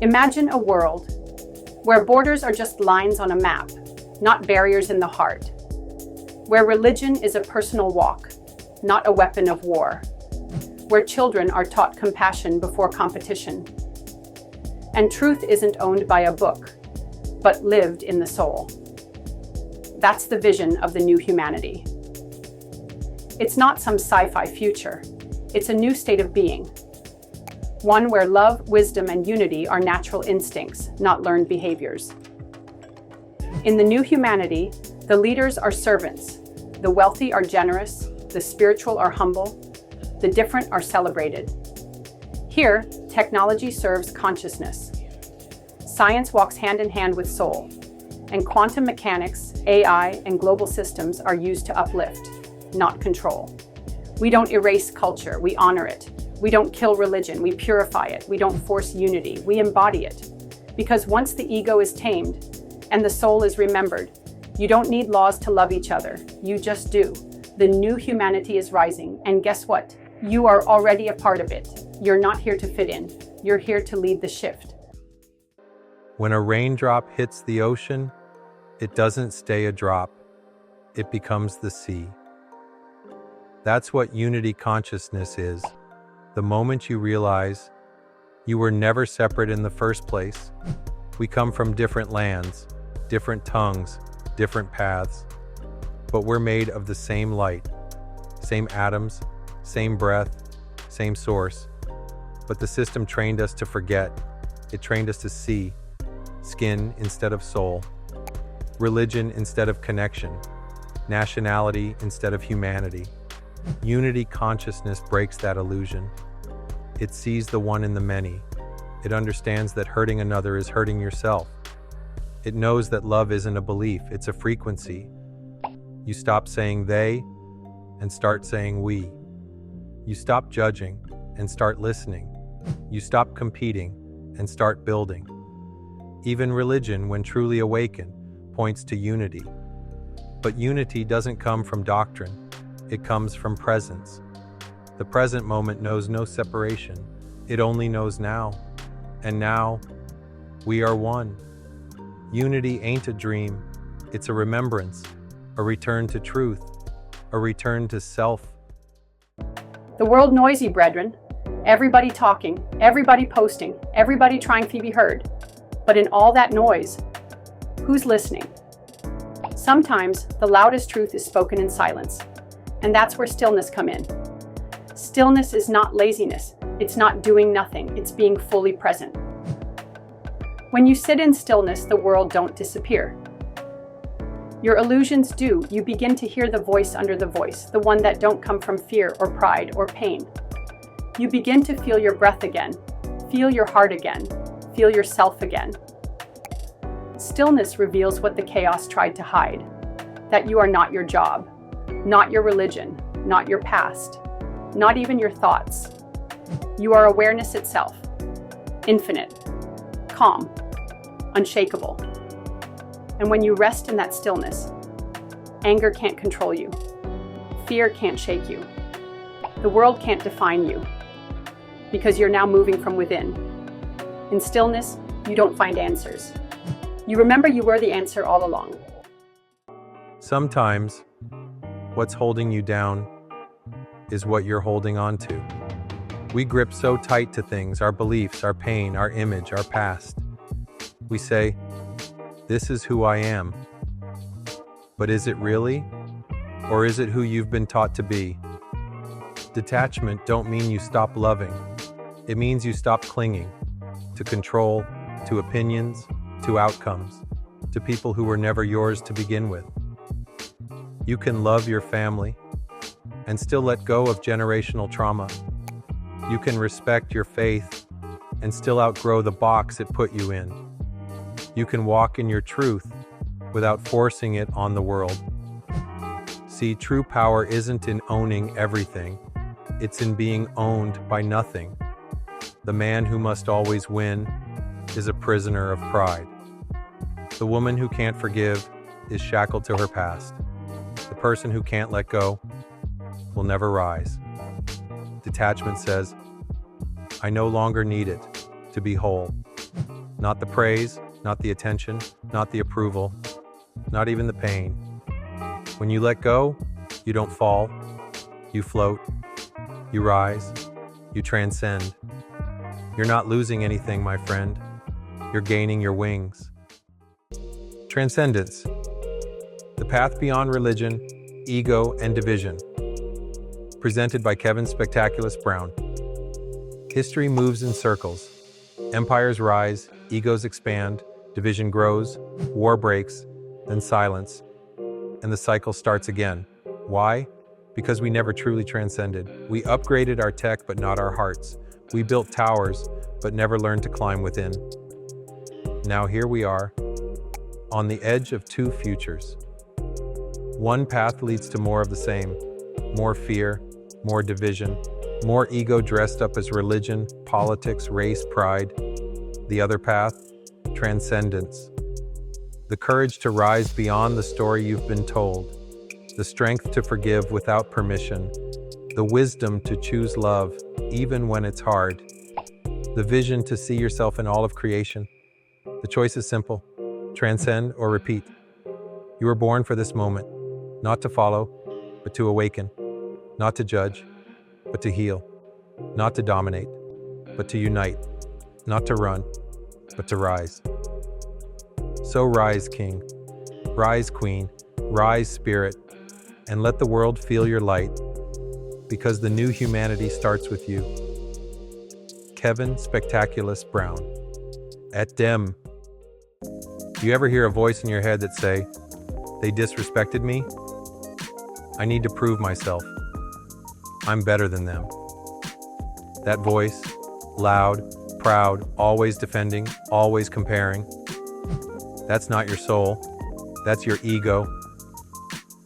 Imagine a world where borders are just lines on a map, not barriers in the heart. Where religion is a personal walk, not a weapon of war. Where children are taught compassion before competition. And truth isn't owned by a book, but lived in the soul. That's the vision of the new humanity. It's not some sci-fi future. It's a new state of being. One where love, wisdom, and unity are natural instincts, not learned behaviors. In the new humanity, the leaders are servants, the wealthy are generous, the spiritual are humble, the different are celebrated. Here, technology serves consciousness. Science walks hand in hand with soul, and quantum mechanics, AI, and global systems are used to uplift, not control. We don't erase culture, we honor it. We don't kill religion, we purify it. We don't force unity, we embody it. Because once the ego is tamed and the soul is remembered, you don't need laws to love each other, you just do. The new humanity is rising, and guess what? You are already a part of it. You're not here to fit in, you're here to lead the shift. When a raindrop hits the ocean, it doesn't stay a drop, it becomes the sea. That's what unity consciousness is. The moment you realize you were never separate in the first place. We come from different lands, different tongues, different paths, but we're made of the same light, same atoms, same breath, same source. But the system trained us to forget. It trained us to see, skin instead of soul, religion instead of connection, nationality instead of humanity. Unity consciousness breaks that illusion. It sees the one in the many. It understands that hurting another is hurting yourself. It knows that love isn't a belief, it's a frequency. You stop saying they and start saying we. You stop judging and start listening. You stop competing and start building. Even religion, when truly awakened, points to unity. But unity doesn't come from doctrine, it comes from presence. The present moment knows no separation, it only knows now. And now, we are one. Unity ain't a dream, it's a remembrance, a return to truth, a return to self. The world noisy, brethren. Everybody talking, everybody posting, everybody trying to be heard. But in all that noise, who's listening? Sometimes the loudest truth is spoken in silence, and that's where stillness come in. Stillness is not laziness, it's not doing nothing, it's being fully present. When you sit in stillness, the world don't disappear. Your illusions do. You begin to hear the voice under the voice, the one that don't come from fear or pride or pain. You begin to feel your breath again, feel your heart again, feel yourself again. Stillness reveals what the chaos tried to hide, that you are not your job, not your religion, not your past, not even your thoughts. You are awareness itself, infinite, calm, unshakable. And when you rest in that stillness, anger can't control you. Fear can't shake you. The world can't define you, because you're now moving from within. In stillness, you don't find answers. You remember you were the answer all along. Sometimes, what's holding you down is what you're holding on to. We grip so tight to things, our beliefs, our pain, our image, our past. We say, this is who I am. But is it really? Or is it who you've been taught to be? Detachment don't mean you stop loving. It means you stop clinging to control, to opinions, to outcomes, to people who were never yours to begin with. You can love your family and still let go of generational trauma. You can respect your faith and still outgrow the box it put you in. You can walk in your truth without forcing it on the world. See, true power isn't in owning everything, it's in being owned by nothing. The man who must always win is a prisoner of pride. The woman who can't forgive is shackled to her past. The person who can't let go will never rise. Detachment says, I no longer need it to be whole. Not the praise, not the attention, not the approval, not even the pain. When you let go, you don't fall, you float, you rise, you transcend. You're not losing anything, my friend. You're gaining your wings. Transcendence, the path beyond religion, ego, and division. Presented by Spectaculus Brown. History moves in circles. Empires rise, egos expand, division grows, war breaks, then silence, and the cycle starts again. Why? Because we never truly transcended. We upgraded our tech, but not our hearts. We built towers, but never learned to climb within. Now here we are, on the edge of two futures. One path leads to more of the same, more fear, more division, more ego dressed up as religion, politics, race, pride. The other path, transcendence. The courage to rise beyond the story you've been told, the strength to forgive without permission, the wisdom to choose love even when it's hard, the vision to see yourself in all of creation. The choice is simple: transcend or repeat. You were born for this moment, not to follow, but to awaken, not to judge, but to heal, not to dominate, but to unite, not to run, but to rise. So rise, King, rise, Queen, rise, Spirit, and let the world feel your light, because the new humanity starts with you. Spectaculus Brown. Et dem. Do you ever hear a voice in your head that say, "They disrespected me? I need to prove myself. I'm better than them." That voice, loud, proud, always defending, always comparing. That's not your soul. That's your ego.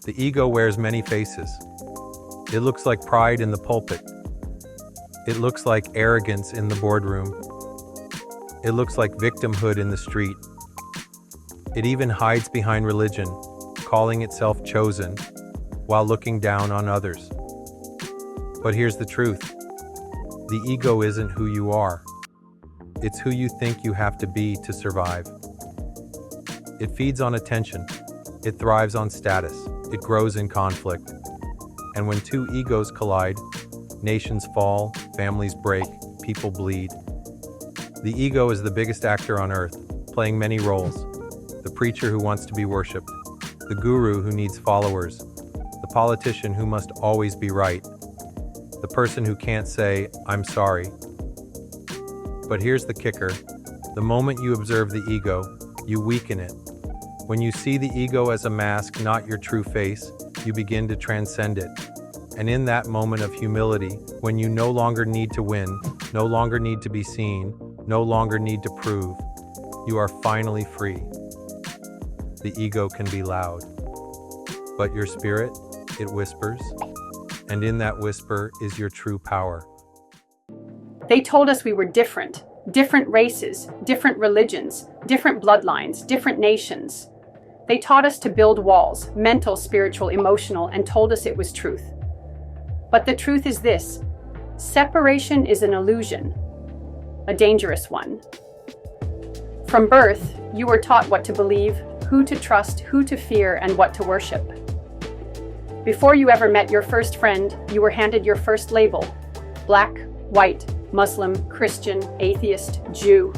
The ego wears many faces. It looks like pride in the pulpit. It looks like arrogance in the boardroom. It looks like victimhood in the street. It even hides behind religion, calling itself chosen, while looking down on others. But here's the truth. The ego isn't who you are. It's who you think you have to be to survive. It feeds on attention. It thrives on status. It grows in conflict. And when two egos collide, nations fall, families break, people bleed. The ego is the biggest actor on earth, playing many roles. The preacher who wants to be worshipped, the guru who needs followers, the politician who must always be right, the person who can't say, "I'm sorry." But here's the kicker. The moment you observe the ego, you weaken it. When you see the ego as a mask, not your true face, you begin to transcend it. And in that moment of humility, when you no longer need to win, no longer need to be seen, no longer need to prove, you are finally free. The ego can be loud, but your spirit, it whispers, and in that whisper is your true power. They told us we were different races, different religions, different bloodlines, different nations. They taught us to build walls, mental, spiritual, emotional, and told us it was truth. But the truth is this: separation is an illusion, a dangerous one. From birth, you were taught what to believe, who to trust, who to fear, and what to worship. Before you ever met your first friend, you were handed your first label: black, white, Muslim, Christian, atheist, Jew.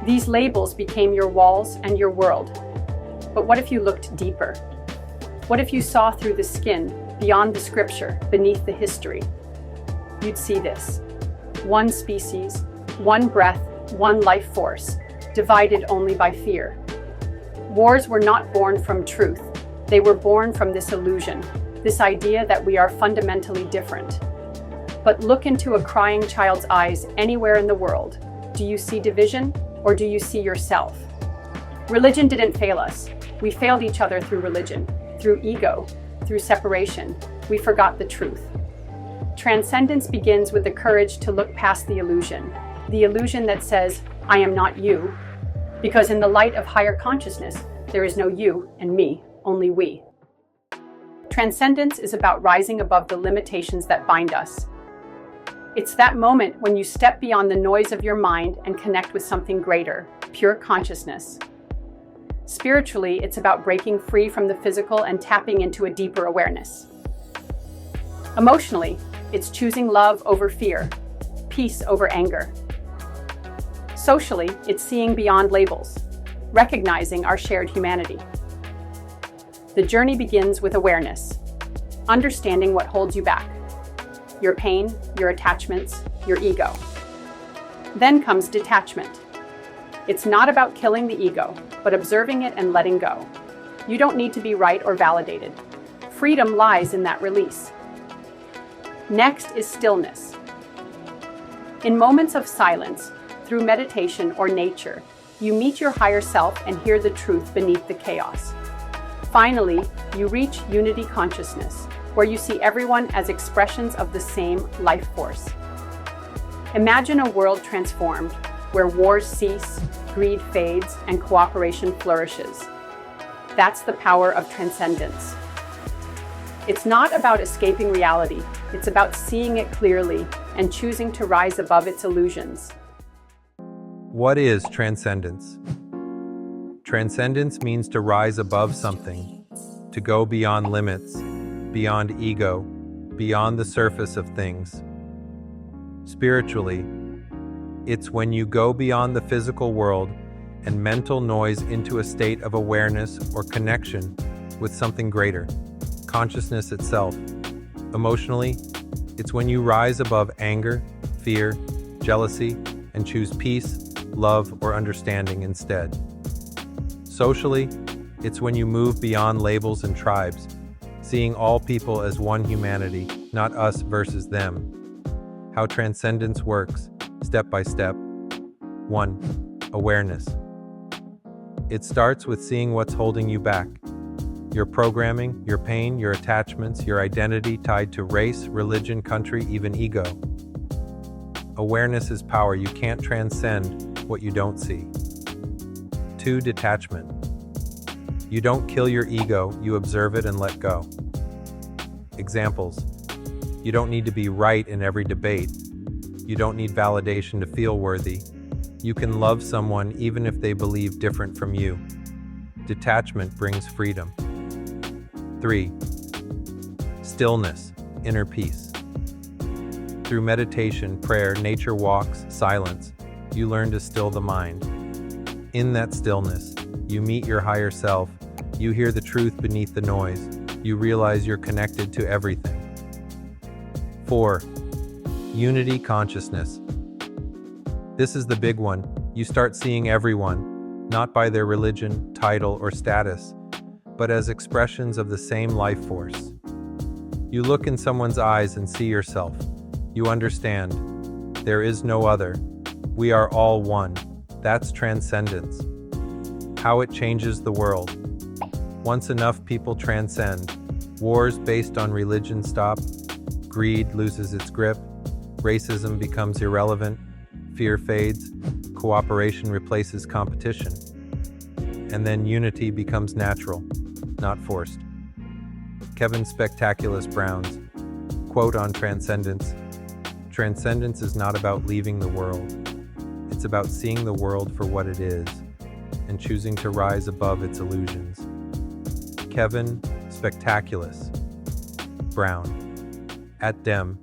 These labels became your walls and your world. But what if you looked deeper? What if you saw through the skin, beyond the scripture, beneath the history? You'd see this: one species, one breath, one life force, divided only by fear. Wars were not born from truth. They were born from this illusion, this idea that we are fundamentally different. But look into a crying child's eyes anywhere in the world. Do you see division, or do you see yourself? Religion didn't fail us. We failed each other through religion, through ego, through separation. We forgot the truth. Transcendence begins with the courage to look past the illusion that says, "I am not you," because in the light of higher consciousness, there is no you and me, only we. Transcendence is about rising above the limitations that bind us. It's that moment when you step beyond the noise of your mind and connect with something greater, pure consciousness. Spiritually, it's about breaking free from the physical and tapping into a deeper awareness. Emotionally, it's choosing love over fear, peace over anger. Socially, it's seeing beyond labels, recognizing our shared humanity. The journey begins with awareness, understanding what holds you back, your pain, your attachments, your ego. Then comes detachment. It's not about killing the ego, but observing it and letting go. You don't need to be right or validated. Freedom lies in that release. Next is stillness. In moments of silence, through meditation or nature, you meet your higher self and hear the truth beneath the chaos. Finally, you reach unity consciousness, where you see everyone as expressions of the same life force. Imagine a world transformed, where wars cease, greed fades, and cooperation flourishes. That's the power of transcendence. It's not about escaping reality, it's about seeing it clearly and choosing to rise above its illusions. What is transcendence? Transcendence means to rise above something, to go beyond limits, beyond ego, beyond the surface of things. Spiritually, it's when you go beyond the physical world and mental noise into a state of awareness or connection with something greater, consciousness itself. Emotionally, it's when you rise above anger, fear, jealousy, and choose peace, love, or understanding instead. Socially, it's when you move beyond labels and tribes, seeing all people as one humanity, not us versus them. How transcendence works, step by step. 1. Awareness. It starts with seeing what's holding you back. Your programming, your pain, your attachments, your identity tied to race, religion, country, even ego. Awareness is power. You can't transcend what you don't see. 2. Detachment. You don't kill your ego, you observe it and let go. Examples. You don't need to be right in every debate. You don't need validation to feel worthy. You can love someone even if they believe different from you. Detachment brings freedom. 3. Stillness, inner peace. Through meditation, prayer, nature walks, silence, you learn to still the mind. In that stillness, you meet your higher self, you hear the truth beneath the noise, you realize you're connected to everything. 4. Unity consciousness. This is the big one. You start seeing everyone, not by their religion, title, or status, but as expressions of the same life force. You look in someone's eyes and see yourself. You understand. There is no other. We are all one. That's transcendence. How it changes the world. Once enough people transcend, wars based on religion stop, greed loses its grip, racism becomes irrelevant, fear fades, cooperation replaces competition, and then unity becomes natural, not forced. Kevin Spectaculus Brown's quote on transcendence: "Transcendence is not about leaving the world. It's about seeing the world for what it is and choosing to rise above its illusions." Kevin Spectaculus Brown @Dem